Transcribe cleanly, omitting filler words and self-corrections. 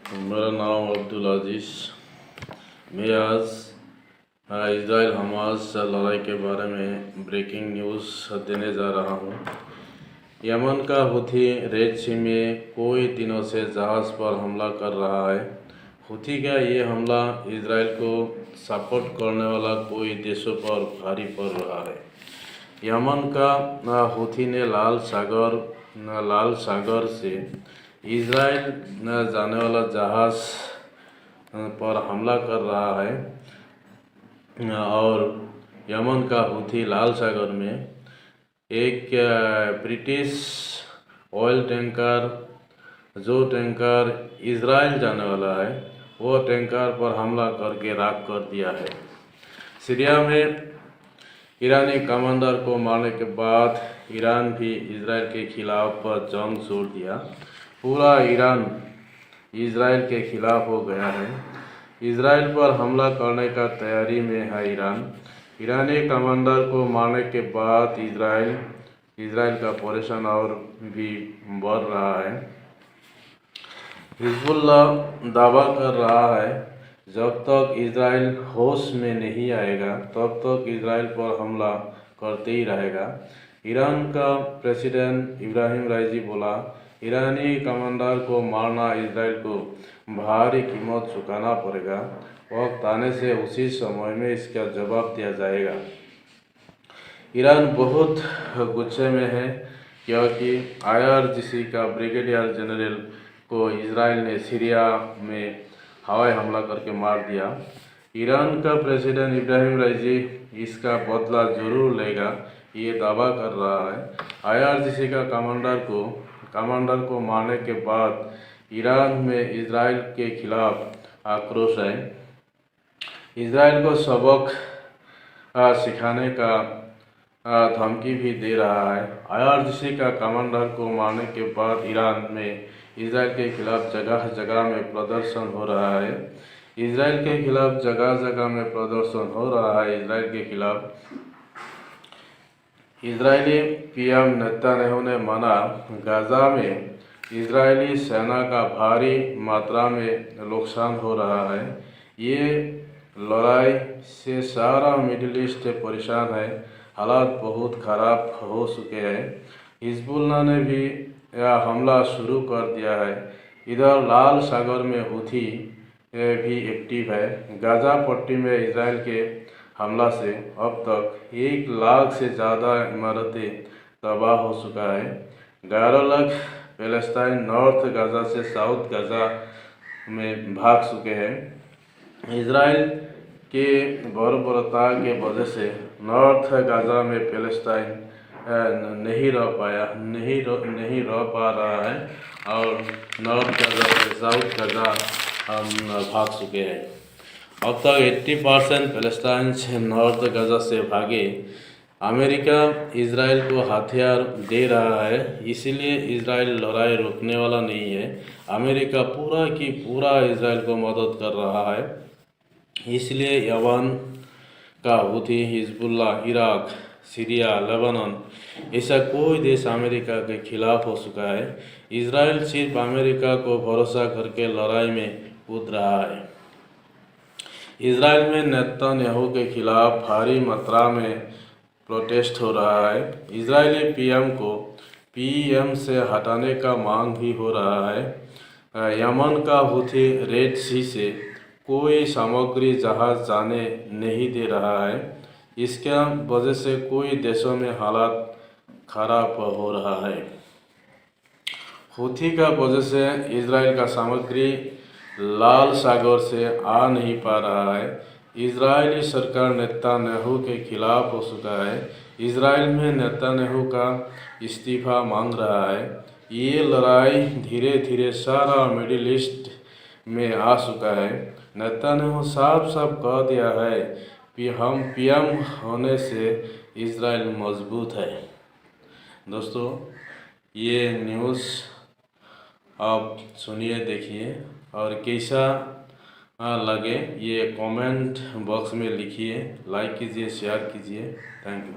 मेरा नाम अब्दुल अजीज़। मैं आज इजराइल हमास लड़ाई के बारे में ब्रेकिंग न्यूज़ देने जा रहा हूँ। यमन का हुथी रेड सी में कई दिनों से जहाज़ पर हमला कर रहा है। हुथी का ये हमला इजराइल को सपोर्ट करने वाला कोई देशों पर भारी पड़ रहा है। यमन का हुथी ने लाल सागर से इजराइल जाने वाला जहाज़ पर हमला कर रहा है और यमन का हुथी लाल सागर में एक ब्रिटिश ऑयल टैंकर जो टैंकर इजराइल जाने वाला है वो टैंकर पर हमला करके राख कर दिया है। सीरिया में ईरानी कमांडर को मारने के बाद ईरान भी इजराइल के खिलाफ जंग छोड़ दिया। पूरा ईरान इजराइल के खिलाफ हो गया है। इजराइल पर हमला करने का तैयारी में है ईरान। ईरानी कमांडर को मारने के बाद इजराइल का परेशान और भी बढ़ रहा है। हिजबुल्लाह दावा कर रहा है जब तक इजराइल होश में नहीं आएगा तब तक इजराइल पर हमला करते ही रहेगा। ईरान का प्रेसिडेंट इब्राहिम राइजी बोला, ईरानी कमांडर को मारना इजराइल को भारी कीमत चुकाना पड़ेगा। वक्त आने से उसी समय में इसका जवाब दिया जाएगा। ईरान बहुत गुस्से में है क्योंकि IRGC का ब्रिगेडियर जनरल को इजराइल ने सीरिया में हवाई हमला करके मार दिया। ईरान का प्रेसिडेंट इब्राहिम राइजी इसका बदला जरूर लेगा, ये दावा कर रहा है। IRGC का कमांडर को मारने के बाद ईरान में इजराइल के खिलाफ आक्रोश है। इजराइल को सबक सिखाने का धमकी भी दे रहा है। IRGC का कमांडर को मारने के बाद ईरान में इजराइल के खिलाफ जगह जगह में प्रदर्शन हो रहा है। इजराइल के खिलाफ जगह जगह में प्रदर्शन हो रहा है। इजराइल के खिलाफ इजरायली PM नेतन्याहू ने माना, गाजा में इजरायली सेना का भारी मात्रा में नुकसान हो रहा है। ये लड़ाई से सारा मिडिल ईस्ट परेशान है। हालात बहुत खराब हो चुके हैं। हिजबुल्लाह ने भी हमला शुरू कर दिया है। इधर लाल सागर में हुथी भी एक्टिव है। गाजा पट्टी में इजराइल के हमला से अब तक 1 लाख से ज़्यादा इमारतें तबाह हो चुका है। 11 लाख पैलेस्टाइन नॉर्थ गाजा से साउथ गाजा में भाग चुके हैं। इजराइल के बर्बरता के वजह से नॉर्थ गाजा में पैलेस्टाइन नहीं रह पा रहा है और नॉर्थ गाजा से साउथ गाजा भाग चुके हैं। अब तक 80% पैलेस्टाइन से नॉर्थ गाजा से भागे। अमेरिका इजराइल को हथियार दे रहा है, इसलिए इजराइल लड़ाई रोकने वाला नहीं है। अमेरिका पूरा की पूरा इजराइल को मदद कर रहा है। इसलिए यमन का Houthi, Hezbollah, Iraq, Syria, Lebanon ऐसा कोई देश अमेरिका के खिलाफ हो चुका है। इजराइल सिर्फ अमेरिका को भरोसा करके लड़ाई में कूद रहा है। इजराइल में नेतन्याहू के खिलाफ भारी मात्रा में प्रोटेस्ट हो रहा है। इजरायली PM को PM से हटाने का मांग भी हो रहा है। यमन का हुथी रेड सी से कोई सामग्री जहाज जाने नहीं दे रहा है। इसके वजह से कई देशों में हालात खराब हो रहा है। हुथी का वजह से इजराइल का सामग्री लाल सागर से आ नहीं पा रहा है। इजरायली सरकार नेतन्याहू के खिलाफ हो चुका है। इजराइल में नेतन्याहू का इस्तीफा मांग रहा है। ये लड़ाई धीरे धीरे सारा मिडिल ईस्ट में आ चुका है। नेतन्याहू साफ साफ कह दिया है कि हम PM होने से इजराइल मजबूत है। दोस्तों, ये न्यूज़ आप सुनिए, देखिए और कैसा लगे ये कमेंट बॉक्स में लिखिए, लाइक कीजिए, शेयर कीजिए। Thank you.